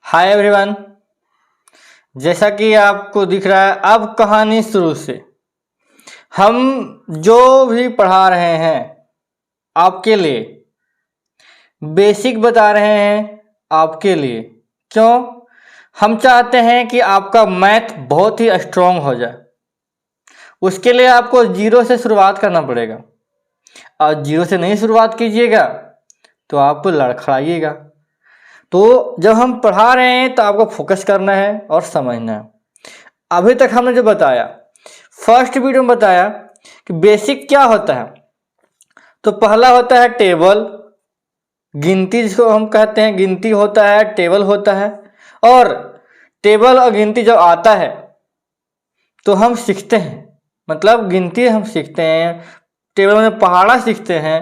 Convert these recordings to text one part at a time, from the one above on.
Hi everyone. जैसा कि आपको दिख रहा है, अब कहानी शुरू से। हम जो भी पढ़ा रहे हैं आपके लिए, बेसिक बता रहे हैं आपके लिए। क्यों? हम चाहते हैं कि आपका मैथ बहुत ही स्ट्रांग हो जाए। उसके लिए आपको जीरो से शुरुआत करना पड़ेगा, और जीरो से नहीं शुरुआत कीजिएगा तो आप लड़खड़ाइएगा। तो जब हम पढ़ा रहे हैं तो आपको फोकस करना है और समझना है। अभी तक हमने जो बताया, फर्स्ट वीडियो में बताया कि बेसिक क्या होता है। तो पहला होता है टेबल, गिनती जिसको हम कहते हैं, गिनती होता है, टेबल होता है। और टेबल और गिनती जब आता है तो हम सीखते हैं, मतलब गिनती हम सीखते हैं, टेबल में पहाड़ा सीखते हैं।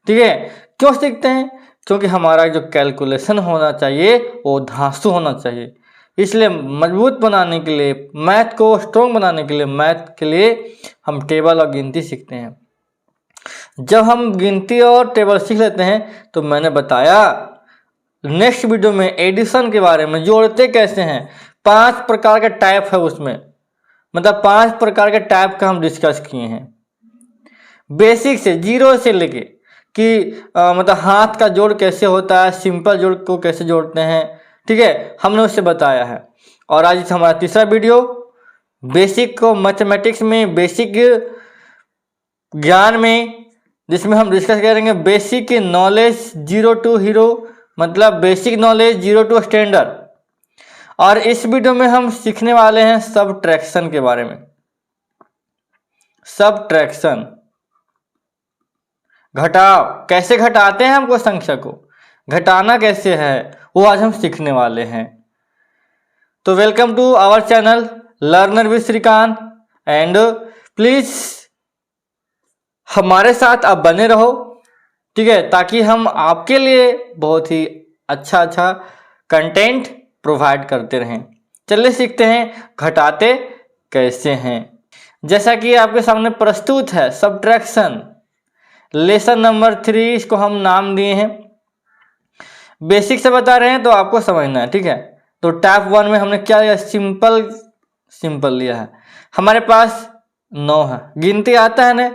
ठीक है, क्यों सीखते हैं? क्योंकि हमारा जो कैलकुलेशन होना चाहिए वो धांसू होना चाहिए। इसलिए मजबूत बनाने के लिए, मैथ को स्ट्रॉन्ग बनाने के लिए, मैथ के लिए हम टेबल और गिनती सीखते हैं। जब हम गिनती और टेबल सीख लेते हैं तो मैंने बताया नेक्स्ट वीडियो में एडिशन के बारे में, जोड़ते कैसे हैं। 5 प्रकार का टाइप है उसमें, मतलब 5 प्रकार के टाइप का हम डिस्कस किए हैं। बेसिक से, जीरो से लेके कि मतलब हाथ का जोड़ कैसे होता है, सिंपल जोड़ को कैसे जोड़ते हैं। ठीक है, हमने उससे बताया है। और आज हमारा तीसरा वीडियो, बेसिक को मैथमेटिक्स में, बेसिक ज्ञान में, जिसमें हम डिस्कस करेंगे basic knowledge zero to hero, मतलब basic knowledge zero to standard. और इस वीडियो में हम सीखने वाले हैं सबट्रैक्शन के बारे में। सबट्रैक्शन, घटाव, कैसे घटाते हैं हमको संख्या को, घटाना कैसे है, वो आज हम सीखने वाले हैं। तो welcome to our channel learner with Srikanth, and please हमारे साथ आप बने रहो। ठीक है, ताकि हम आपके लिए बहुत ही अच्छा कंटेंट प्रोवाइड करते रहें। चलिए सीखते हैं घटाते कैसे हैं। जैसा कि आपके सामने प्रस्तुत है सबट्रैक्शन, लेसन नंबर 3, इसको हम नाम दिए हैं। बेसिक से बता रहे हैं तो आपको समझना है। ठीक है, तो टाइप 1 में हमने क्या लिया, सिंपल लिया है। हमारे पास 9 है। गिनती आता है ना,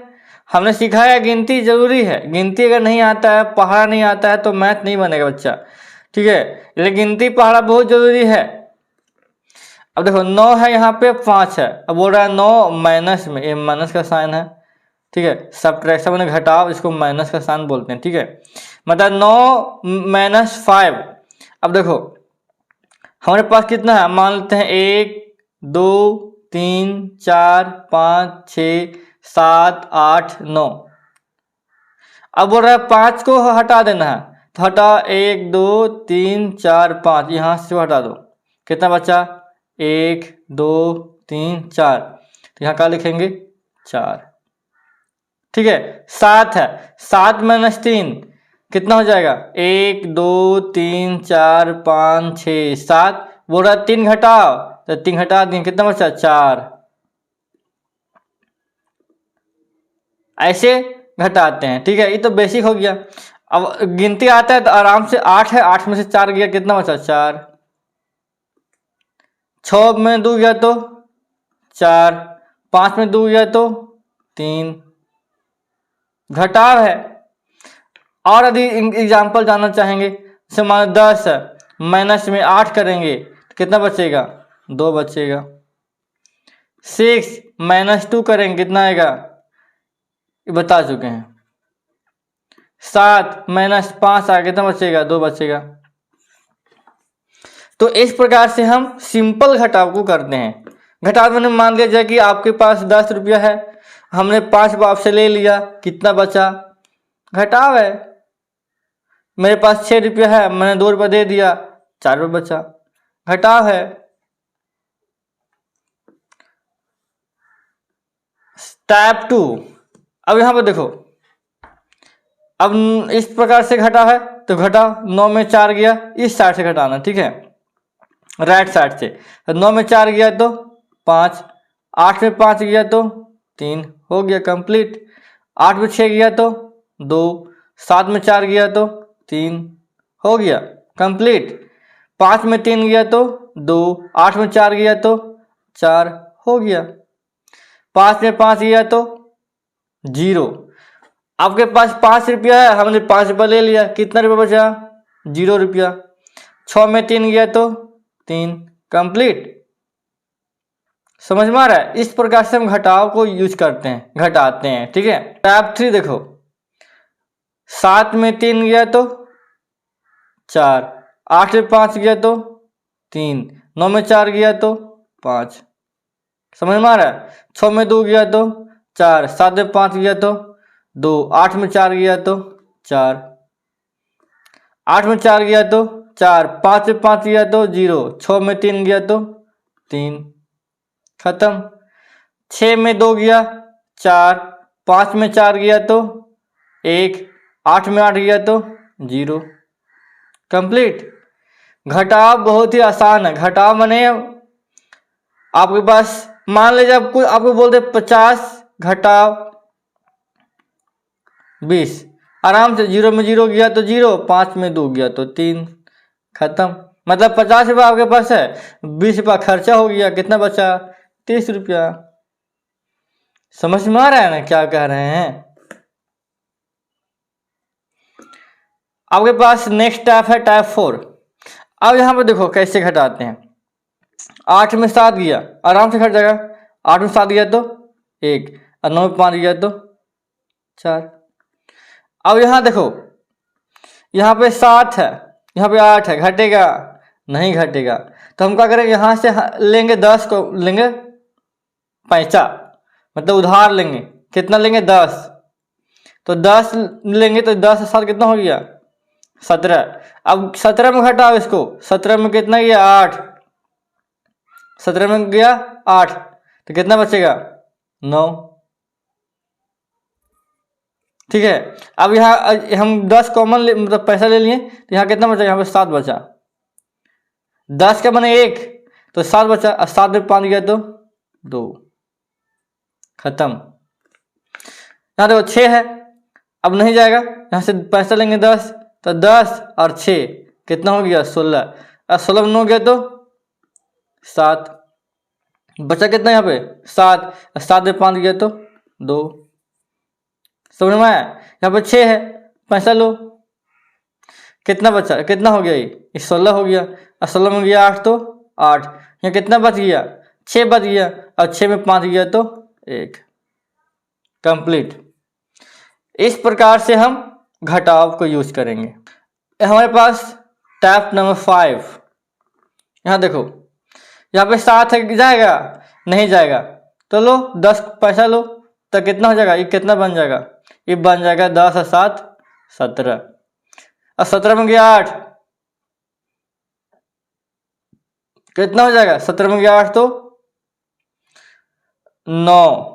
हमने सिखाया गिनती जरूरी है। गिनती अगर नहीं आता है, पहाड़ा नहीं आता है तो मैथ नहीं बनेगा बच्चा। ठीक है, इसलिए गिनती पहाड़ा बहुत जरूरी है। अब देखो 9 है, यहाँ पे 5 है। अब बोल रहा है 9 माइनस में, ये माइनस का साइन है। ठीक है, सबट्रैक्शन मैंने घटाव, इसको माइनस का साइन बोलते हैं। ठीक है, मतलब 9 माइनस 5। अब देखो हमारे पास कितना है, मान लेते हैं 1 2 3 4 5 6 7 8 9। अब बोल रहा है 5 को हटा देना है, तो हटा 1 2 3 4 5, यहाँ से हटा दो, कितना बचा 1 2 3 4, तो यहाँ क्या लिखेंगे 4। ठीक है, 7 है, 7 माइनस 3 कितना हो जाएगा 1 2 3 4 5 6 7। बोल रहा है 3 घटाओ, तो 3 घटा दिए, कितना बचा 4। ऐसे घटाते हैं। ठीक है, ये तो बेसिक हो गया। अब गिनती आता है तो आराम से 8 है, 8 में से 4 गया, कितना बचा 4। 6 में 2 गया तो 4, 5 में 2 गया तो 3। घटाव है। और यदि एग्जाम्पल जानना चाहेंगे, जैसे मान 10 है, माइनस में 8 करेंगे तो कितना बचेगा 2 बचेगा। 6 माइनस 2 करेंगे कितना आएगा, ये बता चुके हैं। 7 माइनस 5 आ, कितना बचेगा 2 बचेगा। तो इस प्रकार से हम सिंपल घटाव को करते हैं। घटाव मैंने मान लिया जाए कि आपके पास 10 रुपया है, हमने 5 बाप से ले लिया, कितना बचा, घटाव है। मेरे पास 6 रुपया है, मैंने 2 रुपया दे दिया, 4 रुपया बचा, घटाव है। टाइप 2, अब यहां पर देखो, अब इस प्रकार से घटा है तो घटाओ, 9 में 4 गया, इस साइड से घटाना। ठीक है, राइट साइड से, 9 में 4 गया तो 5, 8 में 5 गया तो 3, हो गया कंप्लीट। 8 में 6 गया तो 2, 7 में 4 गया तो 3, हो गया कंप्लीट। 5 में 3 गया तो 2, 8 में 4 गया तो 4 हो गया। 5 में 5 गया तो 0। आपके पास 5 रुपया है, हमने 5 रुपया ले लिया, कितना रुपया बचा? 0 रुपया। 6 में 3 गया तो 3, कंप्लीट। समझ में आ रहा है? इस प्रकार से हम घटाव को यूज करते हैं, घटाते हैं। ठीक है। टाइप 3 देखो, 7 में 3 गया तो 4, 8 में 5 गया तो 3, 9 में 4 गया तो 5। समझ में आ रहा है? 6 में 2 गया तो 4, 7 में 5 गया तो 2, 8 में 4 गया तो 4, 8 में 4 गया तो 4, 5 में 5 गया तो 0, 6 में 3 गया तो 3, खत्म। 6 में 2 गया 4, 5 में 4 गया तो 1, 8 में 8 गया तो 0, कंप्लीट। घटाव बहुत ही आसान है। घटाव माने आपके पास मान लीजिए आपको बोलते 50 घटाव 20, आराम से 0 में 0 गया तो 0, 5 में 2 गया तो 3, खत्म। मतलब 50 रुपया आपके पास है, 20 रुपया खर्चा हो गया, कितना बचा? 30 रुपया। समझ में आ रहा है ना क्या कह रहे हैं? आपके पास नेक्स्ट टाइप है टाइप 4। अब यहाँ पर देखो कैसे घटाते हैं। 8 में 7 गया, आराम से घट जाएगा। 8 में 7 गया तो 1, और 9 में 5 गया तो 4। अब यहाँ देखो, यहाँ पे 7 है, यहाँ पे 8 है, घटेगा? नहीं घटेगा। तो हम क्या करेंगे, यहाँ से लेंगे 10 को लेंगे पैसा, मतलब उधार लेंगे। कितना लेंगे? 10। तो 10 लेंगे तो 10 से 7 कितना हो गया? 17। अब 17 में घटाओ इसको। 17 में कितना गया? 8। 17 में गया 8, तो कितना बचेगा? 9। ठीक है। अब यहाँ हम 10 कॉमन मतलब पैसा ले लिए, तो यहाँ कितना बचा? यहाँ पे 7 बचा। 10 का मैंने 1, तो 7 बचा, और 7 में 5 गया तो 2, खत्म। यहाँ देखो 6 है, अब नहीं जाएगा। यहाँ से पैसा लेंगे 10, तो 10 और 6 कितना हो गया? 16। और 16 में 9 गया तो 7, बचा कितना यहाँ पे? 7। 7 में 5 गया तो 2। समझ में आया? यहाँ पे 6 है, पैसा लो, कितना बचा? कितना हो गया? ये 16 हो गया, और 16 में गया 8 तो 8। यहाँ कितना बच गया? 6 बच गया, और 6 में 5 गया तो 1, कंप्लीट। इस प्रकार से हम घटाव को यूज करेंगे। हमारे पास टाइप नंबर 5। यहाँ देखो, यहाँ पे 7 है, जाएगा? नहीं जाएगा। तो लो 10 पैसा लो, तो कितना हो जाएगा? ये कितना बन जाएगा? ये बन जाएगा 10 और 7 17, और 17 में गया 8, कितना हो जाएगा? 17 में गया 8 तो 9।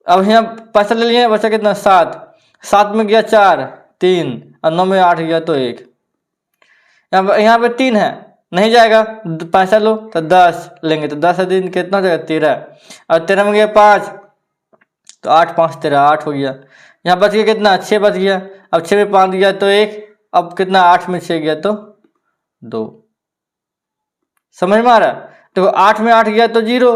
अब यहाँ पैसा ले लिए, बचा कितना? 7। 7 में गया 4, 3, और 9 में 8 गया तो 1। यहाँ पे 3 है, नहीं जाएगा। पैसा लो, तो 10 लेंगे, तो 10 दिन कितना हो जाएगा? 13। और 13 में गया 5, तो 8 5 13, 8 हो गया। यहाँ बच गया कितना? 6 बच गया। अब 6 में 5 गया तो 1, अब कितना? 8 में 6 गया तो 2। समझ में आ रहा है? तो 8 में 8 गया तो 0।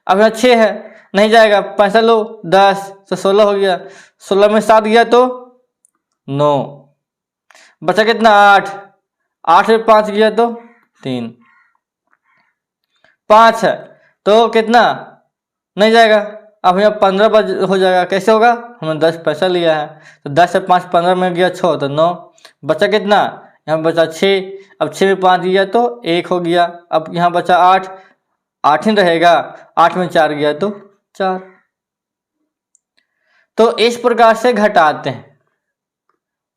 अब यहाँ 6 है, नहीं जाएगा। पैसा लो 10, तो 16 हो गया। 16 में 7 गया तो 9, बचा कितना? 8। 8 में 5 गया तो 3। 5 है, तो कितना? नहीं जाएगा। अब यहाँ 15 हो जाएगा। कैसे होगा? हमने 10 पैसा लिया है, तो 10 से 5 15 में गया 6, तो 9। बचा कितना? यहाँ बचा 6। अब 6 में 5 गया तो 1 हो गया। अब यहाँ बचा 8, 8 ही रहेगा। 8 में 4 गया तो 4। तो इस प्रकार से घटाते हैं,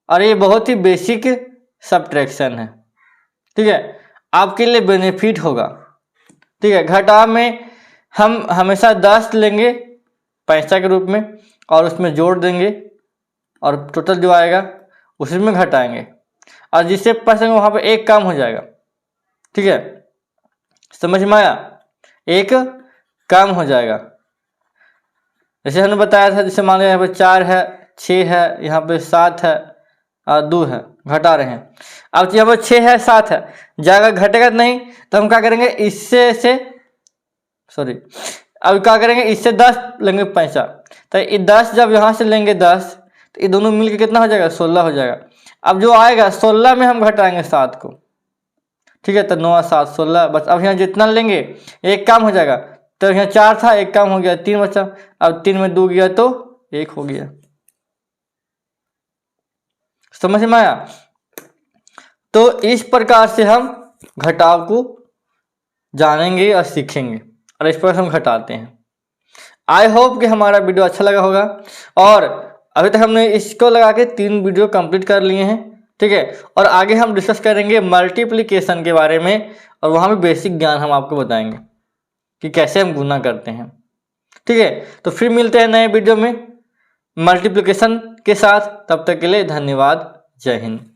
और ये बहुत ही बेसिक सब्ट्रैक्शन है। ठीक है, आपके लिए बेनिफिट होगा। ठीक है, घटाव में हम हमेशा 10 लेंगे पैसा के रूप में, और उसमें जोड़ देंगे, और टोटल जो आएगा उसी में घटाएंगे, और जिससे पैसा वहाँ पे एक काम हो जाएगा। ठीक है, समझ में आया? एक काम हो जाएगा। जैसे हमने बताया था, जैसे मान लो यहाँ पे 4 है, 6 है, यहाँ पे 7 है और 2 है, घटा रहे हैं। अब यहाँ पर 6 है 7 है, जाएगा घटेगा नहीं, तो हम क्या करेंगे इससे अब क्या करेंगे इससे 10 लेंगे पैसा, तो ये 10 जब यहाँ से लेंगे 10, तो ये दोनों मिलके कितना हो जाएगा 16 हो जाएगा। अब जो आएगा 16 में हम घटाएंगे 7 को, ठीक है, तो 9 7 16 बस। अब यहाँ जितना लेंगे एक काम हो जाएगा, तो यहाँ 4 था एक काम हो गया 3 बचा, अब 3 में 2 गया तो 1 हो गया। समझ में आया? तो इस प्रकार से हम घटाव को जानेंगे और सीखेंगे, और इस पर हम घटाते हैं। आई होप कि हमारा वीडियो अच्छा लगा होगा, और अभी तक हमने इसको लगा के 3 वीडियो कंप्लीट कर लिए हैं, ठीक है। और आगे हम डिस्कस करेंगे मल्टीप्लिकेशन के बारे में, और वहाँ भी बेसिक ज्ञान हम आपको बताएंगे कि कैसे हम गुना करते हैं, ठीक है। तो फिर मिलते हैं नए वीडियो में मल्टीप्लिकेशन के साथ, तब तक के लिए धन्यवाद, जय हिंद।